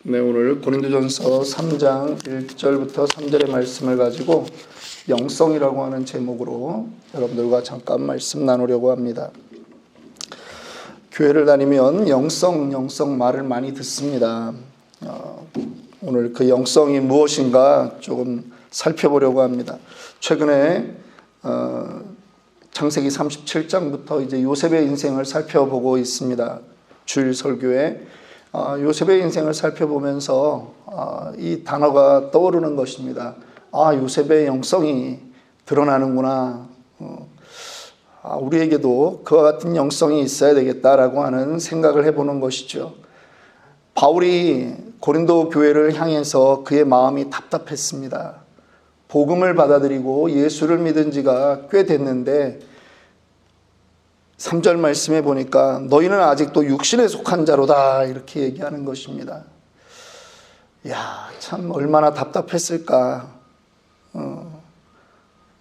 네, 오늘 고린도전서 3장 1절부터 3절의 말씀을 가지고 영성이라고 하는 제목으로 여러분들과 잠깐 말씀 나누려고 합니다. 교회를 다니면 영성 말을 많이 듣습니다. 오늘 그 영성이 무엇인가 조금 살펴보려고 합니다. 최근에 창세기 37장부터 이제 요셉의 인생을 살펴보고 있습니다. 주일 설교에 요셉의 인생을 살펴보면서 이 단어가 떠오르는 것입니다. 요셉의 영성이 드러나는구나. 우리에게도 그와 같은 영성이 있어야 되겠다라고 하는 생각을 해보는 것이죠. 바울이 고린도 교회를 향해서 그의 마음이 답답했습니다. 복음을 받아들이고 예수를 믿은 지가 꽤 됐는데 3절 말씀에 보니까 너희는 아직도 육신에 속한 자로다 이렇게 얘기하는 것입니다. 참 얼마나 답답했을까.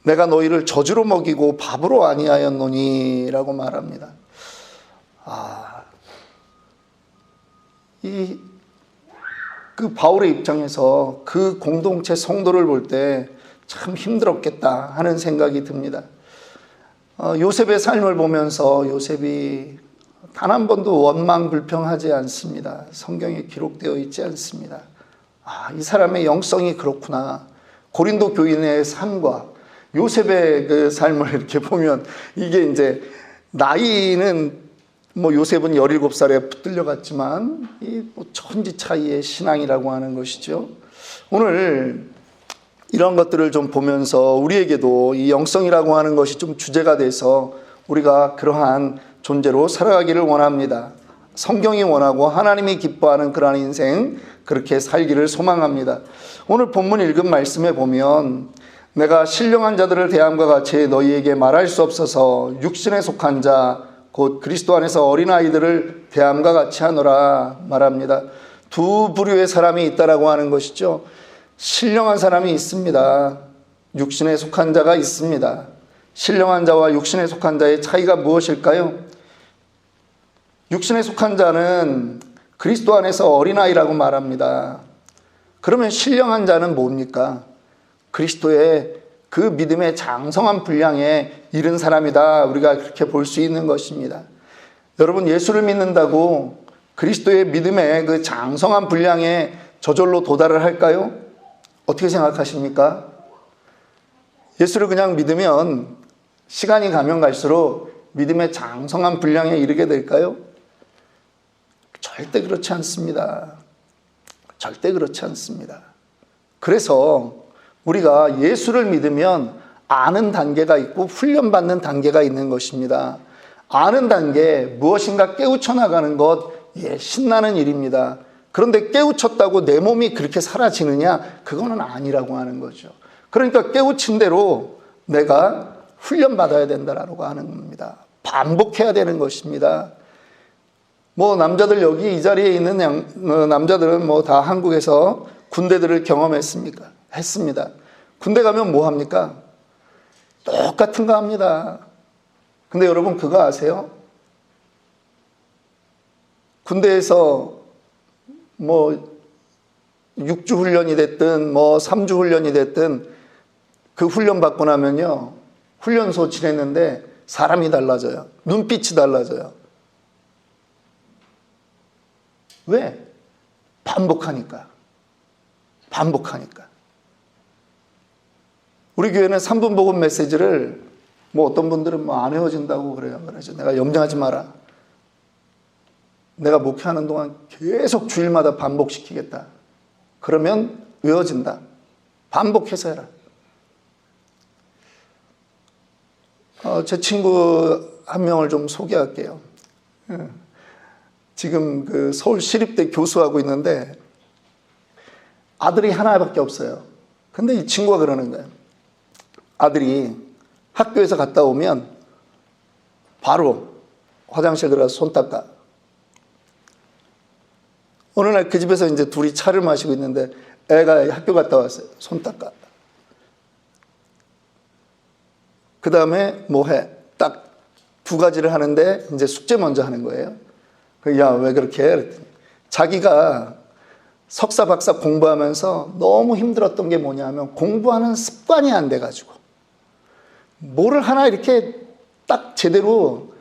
내가 너희를 저주로 먹이고 밥으로 아니하였노니 라고 말합니다. 그 바울의 입장에서 그 공동체 성도를 볼 때 참 힘들었겠다 하는 생각이 듭니다. 요셉의 삶을 보면서 요셉이 단 한 번도 원망불평하지 않습니다. 성경에 기록되어 있지 않습니다. 이 사람의 영성이 그렇구나. 고린도 교인의 삶과 요셉의 그 삶을 이렇게 보면 이게 이제 나이는 요셉은 17살에 붙들려 갔지만 이 천지 차이의 신앙이라고 하는 것이죠. 오늘 이런 것들을 좀 보면서 우리에게도 이 영성이라고 하는 것이 좀 주제가 돼서 우리가 그러한 존재로 살아가기를 원합니다. 성경이 원하고 하나님이 기뻐하는 그러한 인생, 그렇게 살기를 소망합니다. 오늘 본문 읽은 말씀에 보면 내가 신령한 자들을 대함과 같이 너희에게 말할 수 없어서 육신에 속한 자 곧 그리스도 안에서 어린아이들을 대함과 같이 하노라 말합니다. 두 부류의 사람이 있다라고 하는 것이죠. 신령한 사람이 있습니다. 육신에 속한 자가 있습니다. 신령한 자와 육신에 속한 자의 차이가 무엇일까요? 육신에 속한 자는 그리스도 안에서 어린아이라고 말합니다. 그러면 신령한 자는 뭡니까? 그리스도의 그 믿음의 장성한 분량에 이른 사람이다. 우리가 그렇게 볼 수 있는 것입니다. 여러분, 예수를 믿는다고 그리스도의 믿음의 그 장성한 분량에 저절로 도달을 할까요? 어떻게 생각하십니까? 예수를 그냥 믿으면 시간이 가면 갈수록 믿음의 장성한 분량에 이르게 될까요? 절대 그렇지 않습니다. 절대 그렇지 않습니다. 그래서 우리가 예수를 믿으면 아는 단계가 있고 훈련받는 단계가 있는 것입니다. 아는 단계, 무엇인가 깨우쳐 나가는 것, 신나는 일입니다. 그런데 깨우쳤다고 내 몸이 그렇게 사라지느냐? 그거는 아니라고 하는 거죠. 그러니까 깨우친 대로 내가 훈련받아야 된다라고 하는 겁니다. 반복해야 되는 것입니다. 남자들 여기 이 자리에 있는 남자들은 다 한국에서 군대들을 경험했습니까? 했습니다. 군대 가면 뭐 합니까? 똑같은 거 합니다. 근데 여러분 그거 아세요? 군대에서 6주 훈련이 됐든 3주 훈련이 됐든 그 훈련 받고 나면요, 훈련소 지냈는데 사람이 달라져요. 눈빛이 달라져요. 왜? 반복하니까. 우리 교회는 3분 복음 메시지를 어떤 분들은 안 외워진다고 그래요. 그래서 내가 염려하지 마라. 내가 목회하는 동안 계속 주일마다 반복시키겠다. 그러면 외워진다. 반복해서 해라. 제 친구 한 명을 좀 소개할게요. 지금 그 서울 시립대 교수하고 있는데 아들이 하나밖에 없어요. 근데 이 친구가 그러는 거예요. 아들이 학교에서 갔다 오면 바로 화장실 들어가서 손 닦아. 어느 날 그 집에서 이제 둘이 차를 마시고 있는데 애가 학교 갔다 왔어요. 손 닦아. 그 다음에 뭐 해? 딱 두 가지를 하는데 이제 숙제 먼저 하는 거예요. 야, 왜 그렇게 해? 그랬더니 자기가 석사 박사 공부하면서 너무 힘들었던 게 뭐냐면 공부하는 습관이 안 돼가지고 뭐를 하나 이렇게 딱 제대로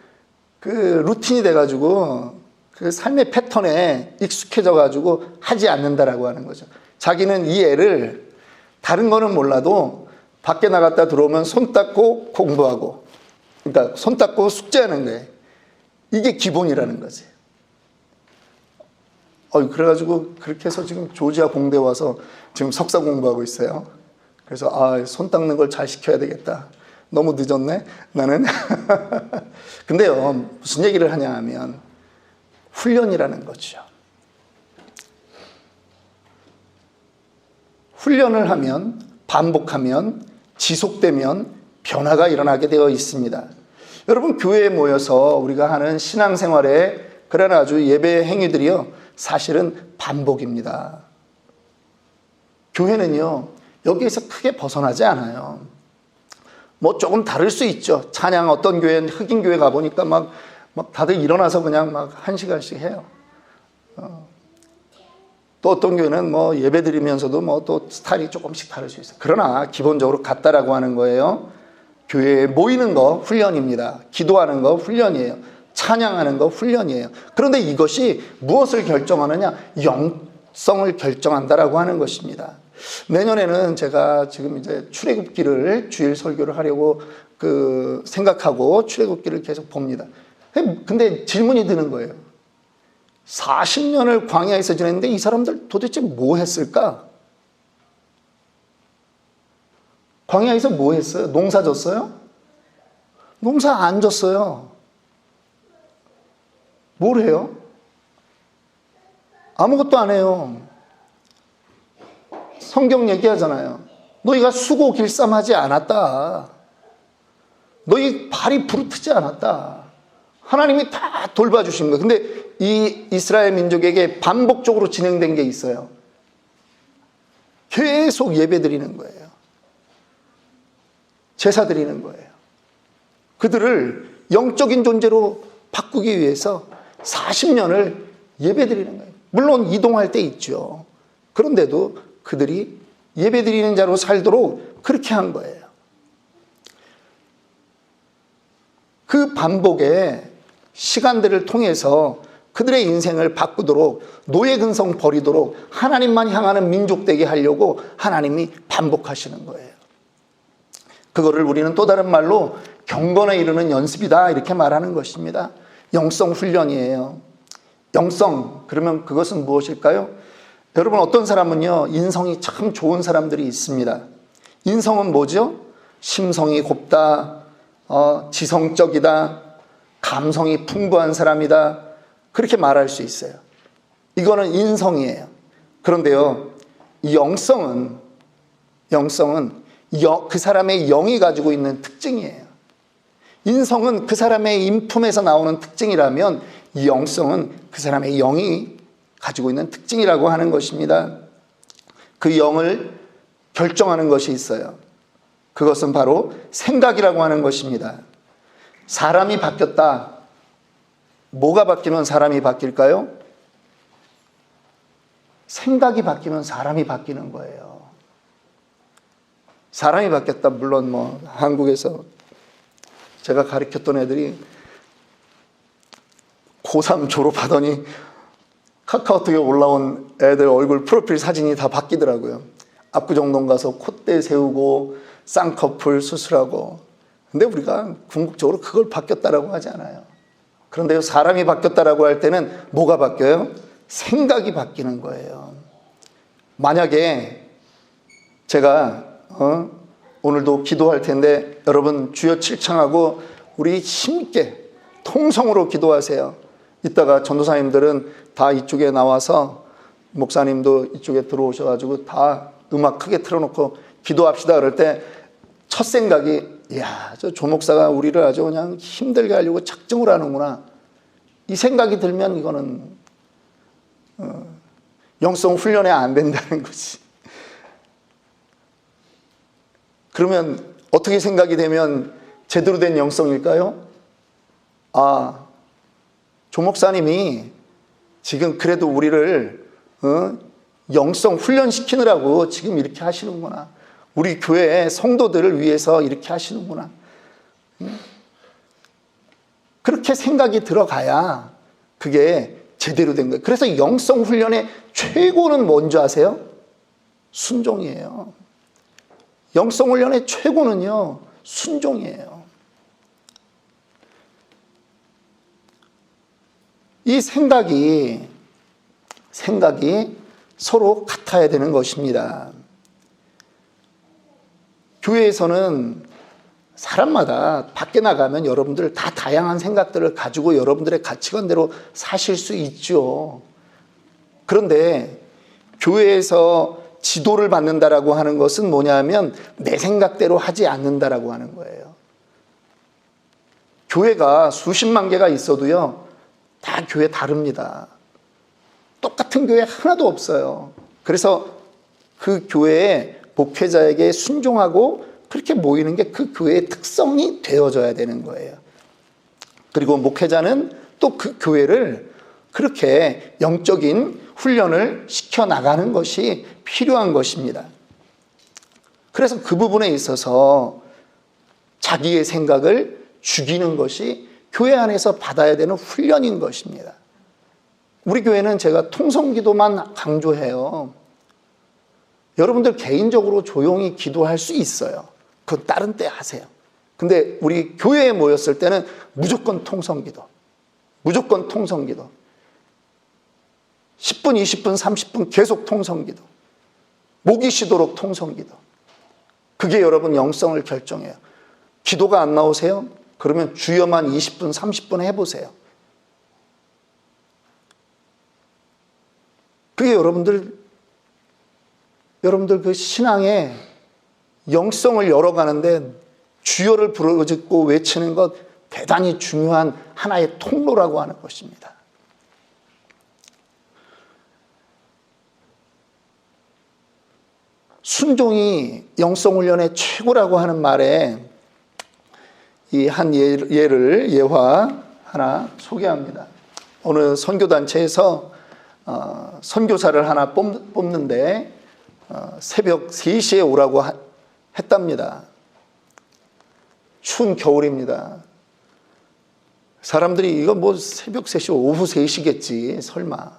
그 루틴이 돼가지고 그 삶의 패턴에 익숙해져가지고 하지 않는다라고 하는 거죠. 자기는 이 애를 다른 거는 몰라도 밖에 나갔다 들어오면 손 닦고 공부하고, 그러니까 손 닦고 숙제하는 거예요. 이게 기본이라는 거지. 그래가지고 그렇게 해서 지금 조지아 공대 와서 지금 석사 공부하고 있어요. 그래서 손 닦는 걸 잘 시켜야 되겠다. 너무 늦었네 나는. 근데요, 무슨 얘기를 하냐 하면 훈련이라는 거죠. 훈련을 하면, 반복하면, 지속되면 변화가 일어나게 되어 있습니다. 여러분, 교회에 모여서 우리가 하는 신앙생활의 그런 아주 예배 행위들이요, 사실은 반복입니다. 교회는요, 여기에서 크게 벗어나지 않아요. 뭐 조금 다를 수 있죠. 찬양, 어떤 교회는 흑인 교회 가보니까 막 다들 일어나서 그냥 막 1시간씩 해요. 또 어떤 교회는 뭐 예배 드리면서도 뭐 또 스타일이 조금씩 다를 수 있어요. 그러나 기본적으로 같다라고 하는 거예요. 교회에 모이는 거 훈련입니다. 기도하는 거 훈련이에요. 찬양하는 거 훈련이에요. 그런데 이것이 무엇을 결정하느냐? 영성을 결정한다라고 하는 것입니다. 내년에는 제가 지금 이제 출애굽기를 주일 설교를 하려고 생각하고 출애굽기를 계속 봅니다. 근데 질문이 드는 거예요. 40년을 광야에서 지냈는데 이 사람들 도대체 뭐 했을까? 광야에서 뭐 했어요? 농사 졌어요? 농사 안 졌어요. 뭘 해요? 아무것도 안 해요. 성경 얘기하잖아요. 너희가 수고 길쌈하지 않았다. 너희 발이 부르트지 않았다. 하나님이 다 돌봐주신 거예요. 근데 이 이스라엘 민족에게 반복적으로 진행된 게 있어요. 계속 예배 드리는 거예요. 제사 드리는 거예요. 그들을 영적인 존재로 바꾸기 위해서 40년을 예배 드리는 거예요. 물론 이동할 때 있죠. 그런데도 그들이 예배 드리는 자로 살도록 그렇게 한 거예요. 그 반복의 시간들을 통해서 그들의 인생을 바꾸도록, 노예 근성 버리도록 하나님만 향하는 민족 되게 하려고 하나님이 반복하시는 거예요. 그거를 우리는 또 다른 말로 경건에 이르는 연습이다, 이렇게 말하는 것입니다. 영성 훈련이에요. 영성, 그러면 그것은 무엇일까요? 여러분, 어떤 사람은요, 인성이 참 좋은 사람들이 있습니다. 인성은 뭐죠? 심성이 곱다, 지성적이다, 감성이 풍부한 사람이다, 그렇게 말할 수 있어요. 이거는 인성이에요. 그런데요, 영성은 그 사람의 영이 가지고 있는 특징이에요. 인성은 그 사람의 인품에서 나오는 특징이라면 이 영성은 그 사람의 영이 가지고 있는 특징이라고 하는 것입니다. 그 영을 결정하는 것이 있어요. 그것은 바로 생각이라고 하는 것입니다. 사람이 바뀌었다. 뭐가 바뀌면 사람이 바뀔까요? 생각이 바뀌면 사람이 바뀌는 거예요. 사람이 바뀌었다. 물론 뭐 한국에서 제가 가르쳤던 애들이 고3 졸업하더니 카카오톡에 올라온 애들 얼굴 프로필 사진이 다 바뀌더라고요. 압구정동 가서 콧대 세우고 쌍꺼풀 수술하고. 근데 우리가 궁극적으로 그걸 바뀌었다라고 하지 않아요. 그런데 사람이 바뀌었다라고 할 때는 뭐가 바뀌어요? 생각이 바뀌는 거예요. 만약에 제가 오늘도 기도할 텐데 여러분 주여 칠창하고 우리 힘있게 통성으로 기도하세요. 이따가 전도사님들은 다 이쪽에 나와서 목사님도 이쪽에 들어오셔가지고 다 음악 크게 틀어놓고 기도합시다. 그럴 때 첫 생각이, 이야, 저 조목사가 우리를 아주 그냥 힘들게 하려고 작정을 하는구나, 이 생각이 들면 이거는 영성 훈련이 안 된다는 거지. 그러면 어떻게 생각이 되면 제대로 된 영성일까요? 아, 조 목사님이 지금 그래도 우리를 영성 훈련시키느라고 지금 이렇게 하시는구나. 우리 교회 성도들을 위해서 이렇게 하시는구나. 그렇게 생각이 들어가야 그게 제대로 된 거예요. 그래서 영성 훈련의 최고는 뭔지 아세요? 순종이에요. 영성 훈련의 최고는요, 순종이에요. 이 생각이 서로 같아야 되는 것입니다. 교회에서는 사람마다 밖에 나가면 여러분들 다 다양한 생각들을 가지고 여러분들의 가치관대로 사실 수 있죠. 그런데 교회에서 지도를 받는다라고 하는 것은 뭐냐면 내 생각대로 하지 않는다라고 하는 거예요. 교회가 수십만 개가 있어도요, 다 교회 다릅니다. 똑같은 교회 하나도 없어요. 그래서 그 교회의 목회자에게 순종하고 그렇게 모이는 게 그 교회의 특성이 되어져야 되는 거예요. 그리고 목회자는 또 그 교회를 그렇게 영적인 훈련을 시켜나가는 것이 필요한 것입니다. 그래서 그 부분에 있어서 자기의 생각을 죽이는 것이 교회 안에서 받아야 되는 훈련인 것입니다. 우리 교회는 제가 통성기도만 강조해요. 여러분들 개인적으로 조용히 기도할 수 있어요. 그건 다른 때 하세요. 근데 우리 교회에 모였을 때는 무조건 통성기도. 무조건 통성기도. 10분, 20분, 30분 계속 통성기도. 목이 쉬도록 통성기도. 그게 여러분 영성을 결정해요. 기도가 안 나오세요? 그러면 주여만 20분, 30분 해보세요. 그게 여러분들 그 신앙의 영성을 열어가는데 주여를 부르짖고 외치는 것 대단히 중요한 하나의 통로라고 하는 것입니다. 순종이 영성훈련의 최고라고 하는 말에 이 한 예화 하나 소개합니다. 어느 선교단체에서 선교사를 하나 뽑는데 새벽 3시에 오라고 했답니다. 추운 겨울입니다. 사람들이 이거 뭐 새벽 3시, 오후 3시겠지 설마.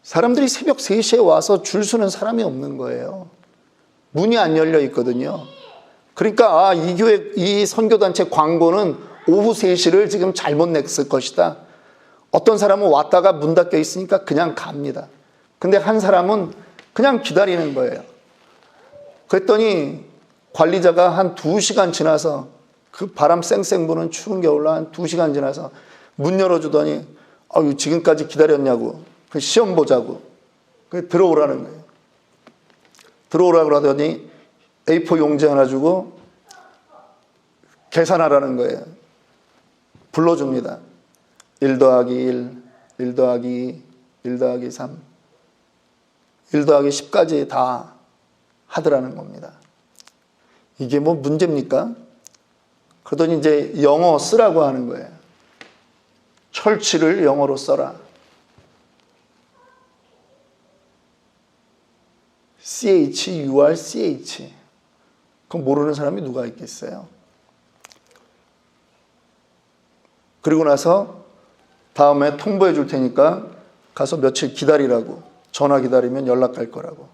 사람들이 새벽 3시에 와서 줄 서는 사람이 없는 거예요. 문이 안 열려 있거든요. 그러니까 이 교회, 이 선교단체 광고는 오후 3시를 지금 잘못 냈을 것이다. 어떤 사람은 왔다가 문 닫혀 있으니까 그냥 갑니다. 근데 한 사람은 그냥 기다리는 거예요. 그랬더니 관리자가 한 2시간 지나서 그 바람 쌩쌩 부는 추운 겨울날 한 2시간 지나서 문 열어주더니 아유 지금까지 기다렸냐고 그 시험 보자고 그 들어오라는 거예요. 들어오라 그러더니 A4 용지 하나 주고 계산하라는 거예요. 불러줍니다. 1 더하기 1, 1 더하기 2, 1 더하기 3, 1 더하기 10까지 다 하더라는 겁니다. 이게 뭐 문제입니까? 그러더니 이제 영어 쓰라고 하는 거예요. 철치를 영어로 써라. CHURCH. 그럼 모르는 사람이 누가 있겠어요? 그리고 나서 다음에 통보해 줄 테니까 가서 며칠 기다리라고. 전화 기다리면 연락 갈 거라고.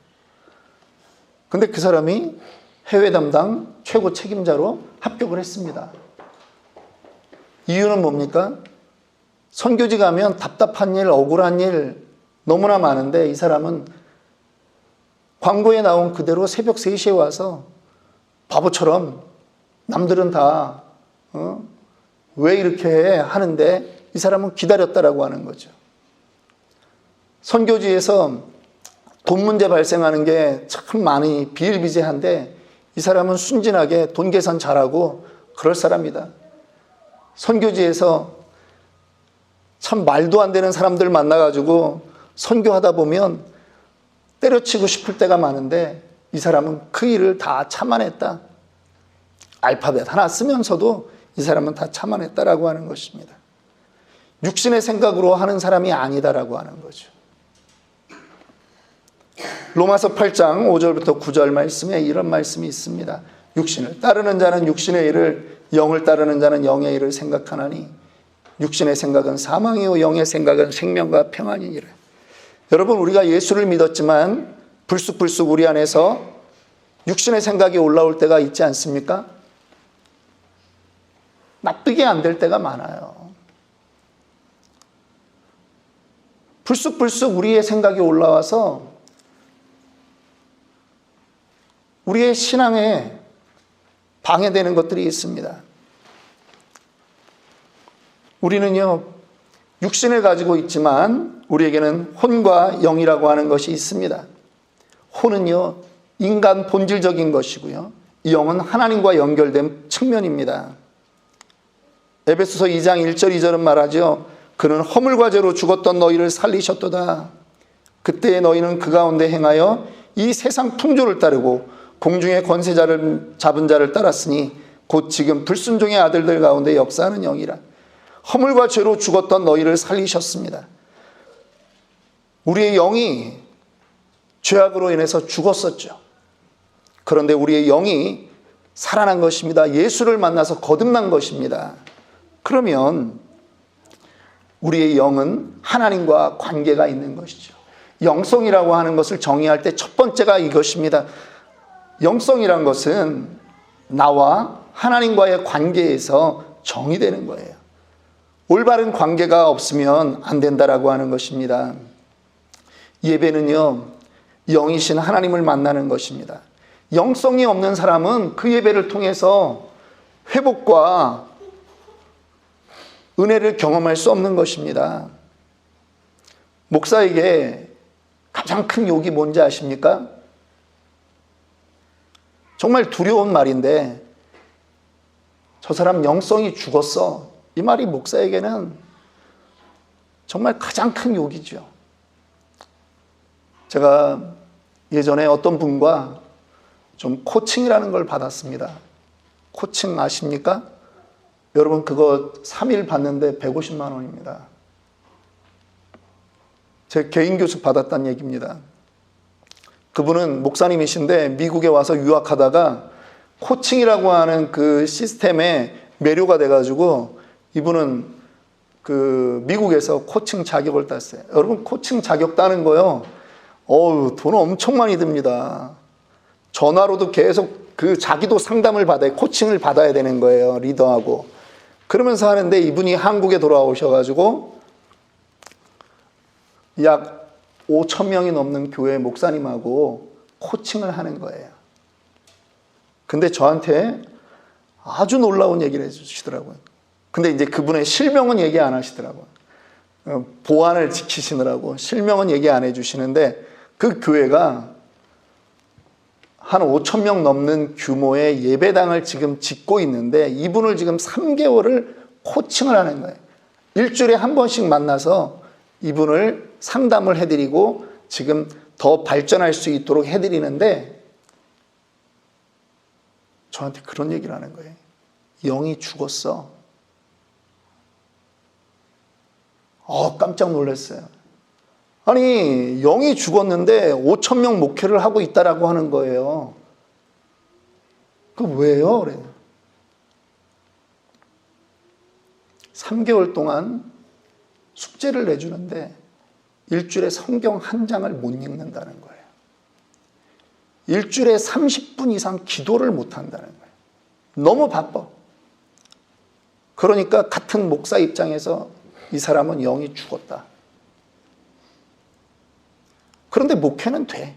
근데 그 사람이 해외 담당 최고 책임자로 합격을 했습니다. 이유는 뭡니까? 선교지 가면 답답한 일, 억울한 일 너무나 많은데 이 사람은 광고에 나온 그대로 새벽 3시에 와서 바보처럼 남들은 다 왜 이렇게 해? 하는데 이 사람은 기다렸다라고 하는 거죠. 선교지에서 돈 문제 발생하는 게 참 많이 비일비재한데 이 사람은 순진하게 돈 계산 잘하고 그럴 사람이다. 선교지에서 참 말도 안 되는 사람들 만나가지고 선교하다 보면 때려치고 싶을 때가 많은데 이 사람은 그 일을 다 참아냈다. 알파벳 하나 쓰면서도 이 사람은 다 참아냈다라고 하는 것입니다. 육신의 생각으로 하는 사람이 아니다라고 하는 거죠. 로마서 8장 5절부터 9절 말씀에 이런 말씀이 있습니다. 육신을 따르는 자는 육신의 일을, 영을 따르는 자는 영의 일을 생각하나니 육신의 생각은 사망이요 영의 생각은 생명과 평안이니라. 여러분, 우리가 예수를 믿었지만 불쑥불쑥 우리 안에서 육신의 생각이 올라올 때가 있지 않습니까? 납득이 안 될 때가 많아요. 불쑥불쑥 우리의 생각이 올라와서 우리의 신앙에 방해되는 것들이 있습니다. 우리는요, 육신을 가지고 있지만 우리에게는 혼과 영이라고 하는 것이 있습니다. 혼은요, 인간 본질적인 것이고요, 영은 하나님과 연결된 측면입니다. 에베소서 2장 1절 2절은 말하죠. 그는 허물과 죄로 죽었던 너희를 살리셨도다. 그때의 너희는 그 가운데 행하여 이 세상 풍조를 따르고 공중의 권세자를 잡은 자를 따랐으니 곧 지금 불순종의 아들들 가운데 역사하는 영이라. 허물과 죄로 죽었던 너희를 살리셨습니다. 우리의 영이 죄악으로 인해서 죽었었죠. 그런데 우리의 영이 살아난 것입니다. 예수를 만나서 거듭난 것입니다. 그러면 우리의 영은 하나님과 관계가 있는 것이죠. 영성이라고 하는 것을 정의할 때 첫 번째가 이것입니다. 영성이란 것은 나와 하나님과의 관계에서 정의되는 거예요. 올바른 관계가 없으면 안 된다라고 하는 것입니다. 예배는요, 영이신 하나님을 만나는 것입니다. 영성이 없는 사람은 그 예배를 통해서 회복과 은혜를 경험할 수 없는 것입니다. 목사에게 가장 큰 욕이 뭔지 아십니까? 정말 두려운 말인데, 저 사람 영성이 죽었어. 이 말이 목사에게는 정말 가장 큰 욕이죠. 제가 예전에 어떤 분과 좀 코칭이라는 걸 받았습니다. 코칭 아십니까? 여러분, 그거 3일 받는데 150만 원입니다. 제 개인 교습 받았다는 얘기입니다. 그분은 목사님이신데 미국에 와서 유학하다가 코칭이라고 하는 그 시스템에 매료가 돼가지고 이분은 그 미국에서 코칭 자격을 땄어요. 여러분, 코칭 자격 따는 거요, 돈 엄청 많이 듭니다. 전화로도 계속 자기도 상담을 받아요. 코칭을 받아야 되는 거예요, 리더하고. 그러면서 하는데 이분이 한국에 돌아오셔가지고 약 5천 명이 넘는 교회 목사님하고 코칭을 하는 거예요. 근데 저한테 아주 놀라운 얘기를 해주시더라고요. 근데 이제 그분의 실명은 얘기 안 하시더라고요. 보안을 지키시느라고 실명은 얘기 안 해주시는데, 그 교회가 한 5천 명 넘는 규모의 예배당을 지금 짓고 있는데 이분을 지금 3개월을 코칭을 하는 거예요. 일주일에 한 번씩 만나서 이분을 상담을 해드리고 지금 더 발전할 수 있도록 해드리는데, 저한테 그런 얘기를 하는 거예요. 영이 죽었어. 깜짝 놀랐어요. 아니, 영이 죽었는데 5천 명 목회를 하고 있다라고 하는 거예요. 그 왜요? 그래. 3개월 동안 숙제를 내주는데 일주일에 성경 한 장을 못 읽는다는 거예요. 일주일에 30분 이상 기도를 못 한다는 거예요. 너무 바빠. 그러니까 같은 목사 입장에서 이 사람은 영이 죽었다. 그런데 목회는 돼.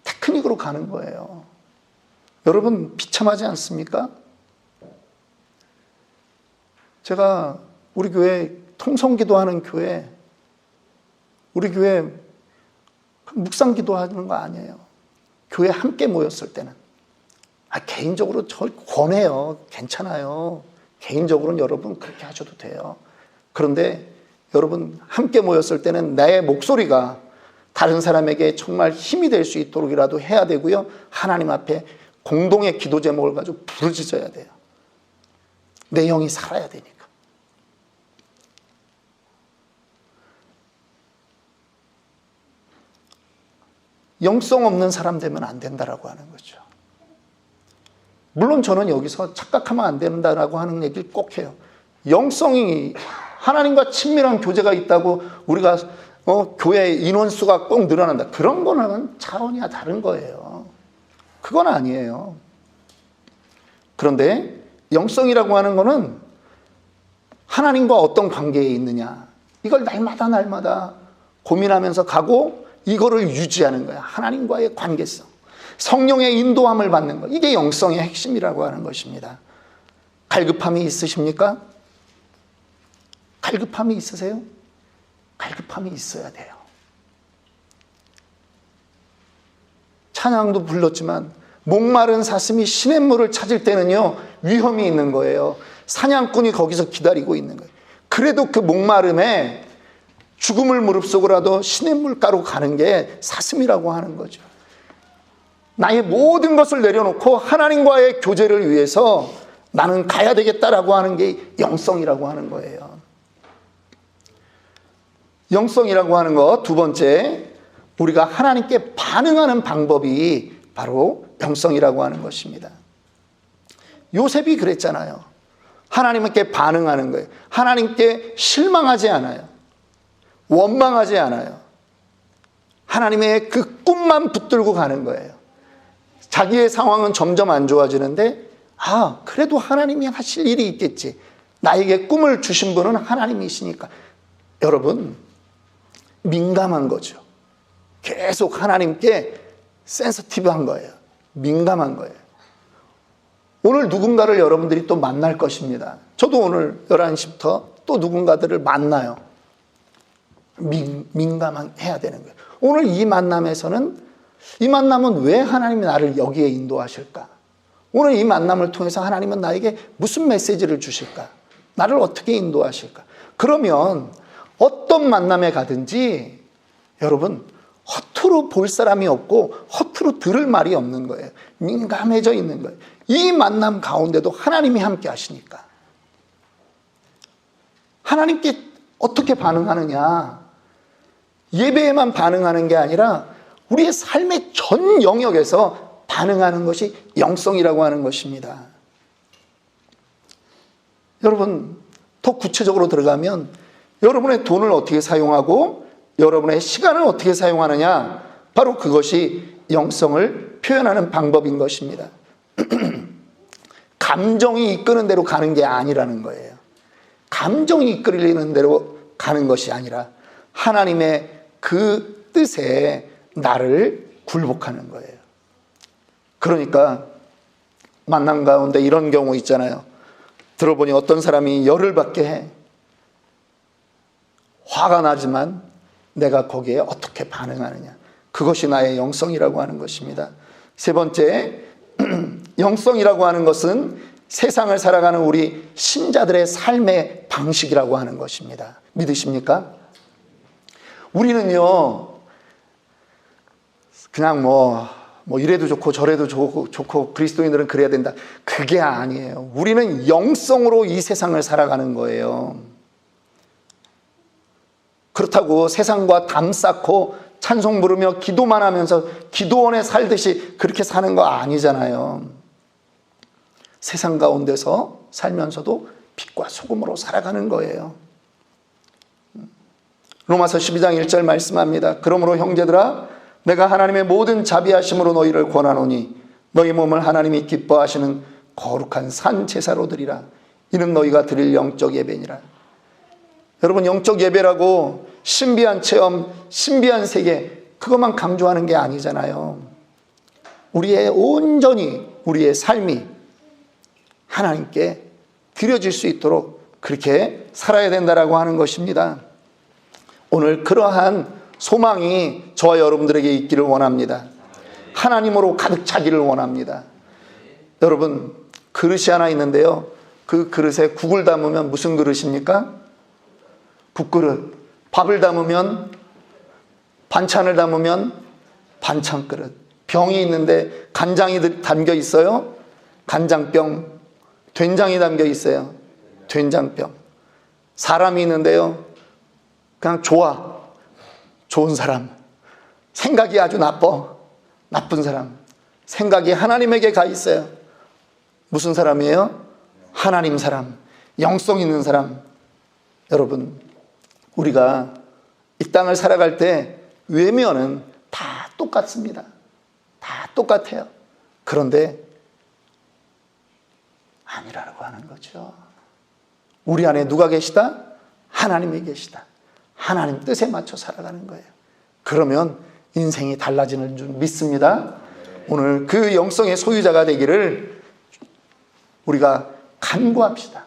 테크닉으로 가는 거예요. 여러분, 비참하지 않습니까? 제가 우리 교회 통성기도하는 교회, 우리 교회 묵상기도하는 거 아니에요. 교회 함께 모였을 때는 개인적으로 저 권해요. 괜찮아요. 개인적으로는 여러분 그렇게 하셔도 돼요. 그런데 여러분, 함께 모였을 때는 나의 목소리가 다른 사람에게 정말 힘이 될 수 있도록이라도 해야 되고요, 하나님 앞에 공동의 기도 제목을 가지고 부르짖어야 돼요. 내 영이 살아야 되니까. 영성 없는 사람 되면 안 된다라고 하는 거죠. 물론 저는 여기서 착각하면 안 된다라고 하는 얘기를 꼭 해요. 영성이 하나님과 친밀한 교제가 있다고 우리가 교회 인원수가 꼭 늘어난다. 그런 거는 차원이 다른 거예요. 그건 아니에요. 그런데 영성이라고 하는 거는 하나님과 어떤 관계에 있느냐. 이걸 날마다 고민하면서 가고 이거를 유지하는 거야. 하나님과의 관계성. 성령의 인도함을 받는 것. 이게 영성의 핵심이라고 하는 것입니다. 갈급함이 있으십니까? 갈급함이 있으세요? 갈급함이 있어야 돼요. 찬양도 불렀지만 목마른 사슴이 시냇물을 찾을 때는요, 위험이 있는 거예요. 사냥꾼이 거기서 기다리고 있는 거예요. 그래도 그 목마름에 죽음을 무릅쓰고라도 시냇물가로 가는 게 사슴이라고 하는 거죠. 나의 모든 것을 내려놓고 하나님과의 교제를 위해서 나는 가야 되겠다라고 하는 게 영성이라고 하는 거예요. 영성이라고 하는 것, 두 번째, 우리가 하나님께 반응하는 방법이 바로 영성이라고 하는 것입니다. 요셉이 그랬잖아요. 하나님께 반응하는 거예요. 하나님께 실망하지 않아요. 원망하지 않아요. 하나님의 그 꿈만 붙들고 가는 거예요. 자기의 상황은 점점 안 좋아지는데, 그래도 하나님이 하실 일이 있겠지. 나에게 꿈을 주신 분은 하나님이시니까. 여러분, 민감한 거죠. 계속 하나님께 센서티브한 거예요. 민감한 거예요. 오늘 누군가를 여러분들이 또 만날 것입니다. 저도 오늘 11시부터 또 누군가들을 만나요. 민감해야 되는 거예요. 오늘 이 만남에서는 이 만남은 왜 하나님이 나를 여기에 인도하실까? 오늘 이 만남을 통해서 하나님은 나에게 무슨 메시지를 주실까? 나를 어떻게 인도하실까? 그러면 어떤 만남에 가든지 여러분 허투루 볼 사람이 없고 허투루 들을 말이 없는 거예요. 민감해져 있는 거예요. 이 만남 가운데도 하나님이 함께 하시니까. 하나님께 어떻게 반응하느냐? 예배에만 반응하는 게 아니라 우리의 삶의 전 영역에서 반응하는 것이 영성이라고 하는 것입니다. 여러분, 더 구체적으로 들어가면 여러분의 돈을 어떻게 사용하고 여러분의 시간을 어떻게 사용하느냐, 바로 그것이 영성을 표현하는 방법인 것입니다. 감정이 이끄는 대로 가는 게 아니라는 거예요. 감정이 이끌리는 대로 가는 것이 아니라 하나님의 그 뜻에 나를 굴복하는 거예요. 그러니까 만남 가운데 이런 경우 있잖아요. 들어보니 어떤 사람이 열을 받게 해. 화가 나지만 내가 거기에 어떻게 반응하느냐. 그것이 나의 영성이라고 하는 것입니다. 세 번째, 영성이라고 하는 것은 세상을 살아가는 우리 신자들의 삶의 방식이라고 하는 것입니다. 믿으십니까? 우리는요, 그냥 이래도 좋고 저래도 좋고 그리스도인들은 그래야 된다. 그게 아니에요. 우리는 영성으로 이 세상을 살아가는 거예요. 그렇다고 세상과 담 쌓고 찬송 부르며 기도만 하면서 기도원에 살듯이 그렇게 사는 거 아니잖아요. 세상 가운데서 살면서도 빛과 소금으로 살아가는 거예요. 로마서 12장 1절 말씀합니다. 그러므로 형제들아, 내가 하나님의 모든 자비하심으로 너희를 권하노니 너희 몸을 하나님이 기뻐하시는 거룩한 산 제사로 드리라. 이는 너희가 드릴 영적 예배니라. 여러분, 영적 예배라고 신비한 체험, 신비한 세계, 그것만 강조하는 게 아니잖아요. 우리의 온전히 우리의 삶이 하나님께 드려질 수 있도록 그렇게 살아야 된다라고 하는 것입니다. 오늘 그러한 소망이 저와 여러분들에게 있기를 원합니다. 하나님으로 가득 차기를 원합니다. 여러분, 그릇이 하나 있는데요, 그 그릇에 국을 담으면 무슨 그릇입니까? 국그릇. 밥을 담으면, 반찬을 담으면 반찬 그릇. 병이 있는데 간장이 담겨 있어요? 간장병. 된장이 담겨 있어요? 된장병. 사람이 있는데요, 그냥 좋은 사람. 생각이 아주 나쁜 사람. 생각이 하나님에게 가 있어요. 무슨 사람이에요? 하나님 사람, 영성 있는 사람. 여러분, 우리가 이 땅을 살아갈 때 외면은 다 똑같습니다. 다 똑같아요. 그런데 아니라고 하는 거죠. 우리 안에 누가 계시다? 하나님이 계시다. 하나님 뜻에 맞춰 살아가는 거예요. 그러면 인생이 달라지는 줄 믿습니다. 오늘 그 영성의 소유자가 되기를 우리가 간구합시다.